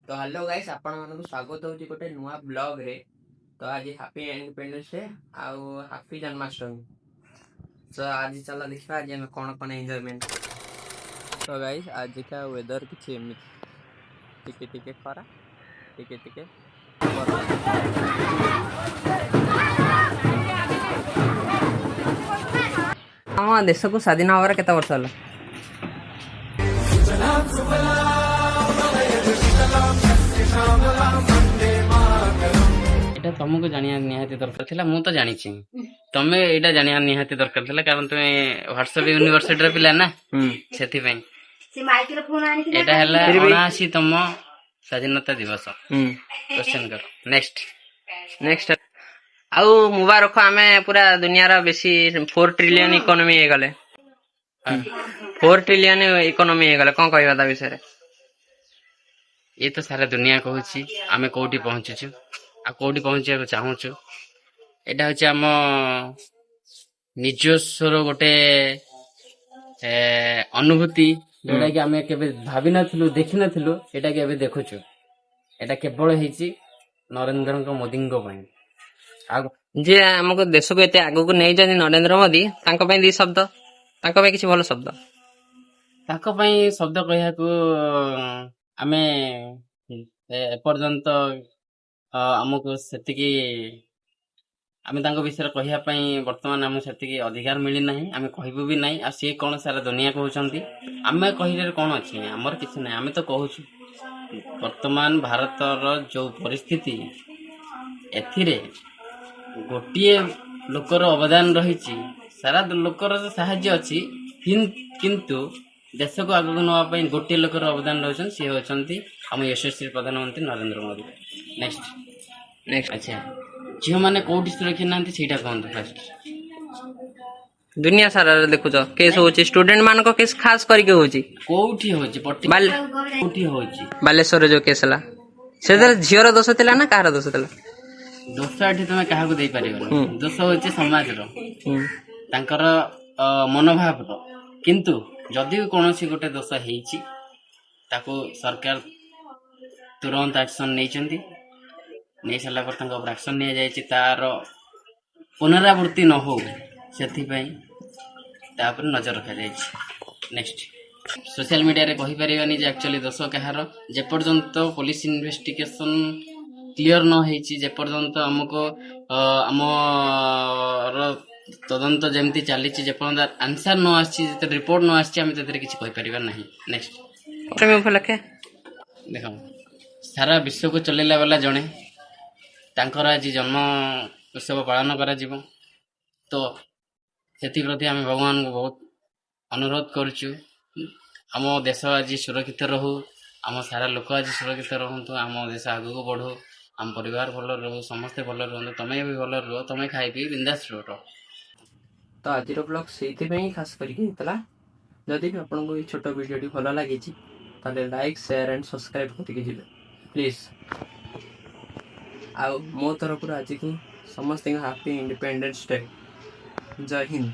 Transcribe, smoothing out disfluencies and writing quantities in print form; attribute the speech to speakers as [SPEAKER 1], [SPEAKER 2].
[SPEAKER 1] तो hello guys आपण मानक स्वागत होची गोटे नुआ ब्लॉग रे। तो आज हैप्पी इंडिपेंडेंस डे आउ हैप्पी जन्माष्टमी। तो आज चला देखा आज हम कौन कौन एंजॉयमेंट। तो गाइस आज का वेदर किछि एमिति टिके टिके खरा टिके टिके हम देश को स्वाधीन होबार केते वर्ष होला?
[SPEAKER 2] এটা ତମକୁ ଜାଣିବା ନିହାତି ଦରକାର ଥିଲା। ମୁଁ ତ ଜାଣିଛି, ତମେ ଏଇଟା ଜାଣିବା ନିହାତି ଦରକାର ଥିଲା, କାରଣ ତୁମେ ହ୍ୱାଟ୍ସଆପ ୟୁନିଭର୍ସିଟିର ପିଲା ନା, ସେଥିପାଇଁ ଏଇଟା ହେଲା 79ତମ ସ୍ୱାଧୀନତା ଦିବସ। କ୍ୱେଶ୍ଚନ କର।
[SPEAKER 1] नेक्स्ट आउ मुबारक आमे पूरा दुनिया बेसी 4 ट्रिलियन इकोनॉमी हे गले। 4 ट्रिलियन इकोनॉमी हे गले कोन कहबा ता विषय रे?
[SPEAKER 2] ये तो सारा दुनिया कहुछि आमे कोठी पहुंचुछु आ कोठी पहुंचिया चाहूछु। एटा होछि आम ନିଜସ୍ୱର ଗୋଟେ ଅନୁଭୂତି, ଯୋଉଟା କି ଆମେ କେବେ ଭାବି ନଥିଲୁ, ଦେଖି ନଥିଲୁ, ଏଟା କି ଏବେ ଦେଖୁଛୁ। ଏଟା କେବଳ ହେଇଛି ନରେନ୍ଦ୍ର ମୋଦିଙ୍କ ପାଇଁ।
[SPEAKER 1] जे हमको देश को एते आगो को नहीं जानी नरेंद्र मोदी तांको ପାଇଁ दी शब्द तांको ପାଇଁ କିଛି ଭଲ ଶବ୍ଦ
[SPEAKER 2] ତାଙ୍କ ପାଇଁ ଶବ୍ଦ କହିବାକୁ ଆମେ ଏପର୍ଯ୍ୟନ୍ତ ଆମକୁ ସେତିକି ଆମେ ତାଙ୍କ ବିଷୟରେ କହିବା ପାଇଁ ବର୍ତ୍ତମାନ ଆମକୁ ସେତିକି ଅଧିକାର ମିଳିନାହିଁ। ଆମେ କହିବୁ ବି ନାହିଁ। ଆଉ ସିଏ କଣ ସାରା ଦୁନିଆ କହୁଛନ୍ତି, ଆମେ କହିଲେ କଣ ଅଛି? ଆମର କିଛି ନାହିଁ, ଆମେ ତ କହୁଛୁ। ବର୍ତ୍ତମାନ ଭାରତର ଯୋଉ ପରିସ୍ଥିତି, ଏଥିରେ ଗୋଟିଏ ଲୋକର ଅବଦାନ ରହିଛି, ସାରା ଲୋକର ସାହାଯ୍ୟ ଅଛି, କିନ୍ତୁ ଦେଶକୁ ଆଗକୁ ନେବା ପାଇଁ ଗୋଟିଏ ଲୋକର ଅବଦାନ ରହିଛନ୍ତି, ସିଏ ହେଉଛନ୍ତି ଆମ ଯଶସ୍ୱୀ ପ୍ରଧାନମନ୍ତ୍ରୀ ନରେନ୍ଦ୍ର ମୋଦି। ନେକ୍ସଟ ଆଚ୍ଛା, ଝିଅମାନେ କୋଉଠି ସୁରକ୍ଷା ନାହାନ୍ତି ସେଇଟା କହନ୍ତୁ ଫାଷ୍ଟ।
[SPEAKER 1] दुनिया सारा देखुछ केस होची स्टूडेंट मान को केस खास करके होची
[SPEAKER 2] कोठी होची कोठी होची
[SPEAKER 1] बालेश्वर जो केस हला सेदर झियर दोष थिला ना कार दोष थिला?
[SPEAKER 2] दोष एठी तमे काहाकू देई परिबो। दोष होची समाजर, तांकर मनोभावର। किंतु जदि कोनोसी गोटे दोष हेची ताको सरकार तुरंत एक्शन नेइचंती, नहीं सारा पर तांको एक्शन निया जायछि, तार पुनरावृत्ति न हो ସେଥିପାଇଁ ତାପରେ ନଜର ରଖାଯାଇଛି। ନେକ୍ସଟ, सोशल मीडिया रे कहि परिबानी जे एक्चुअली दोष कହାର, जे पर्यंत पुलिस इन्वेस्टिगेशन क्लियर न हेछि, जे पर्यंत हमको हमर तदंत जेमती चलीछि, जे पर्यंत आंसर न आछि, जे रिपोर्ट न आछि, हम तेरे किछि कहि परिबा नाही। नेक्स्ट
[SPEAKER 1] प्रेम उपलक्षे
[SPEAKER 2] देखो, सारा विश्व को चलेला वाला जणे तांकर आज जन्म उत्सव पालन करा जीव। तो सेति प्रति आम भगवान को बहुत अनुरोध करुचु, आम देश आज सुरक्षित रहू, आम सारा लोक आज सुरक्षित रहतु, आम देश आग को बढ़ू, आम परिवार भल रहू, समस्ते भल रुहतु, तमें भी भल रुह, तमें खाई पी बिंदास रुह।
[SPEAKER 1] तो आज ब्लॉग से खास करके जदि भी आपको ये छोट वीडियो भल लगी ताले लाइक शेयर एंड सब्सक्राइब करके जी प्लीज। आ मो तरफ आज को समस्त हैप्पी इंडिपेंडेंस डे। जय हिंद।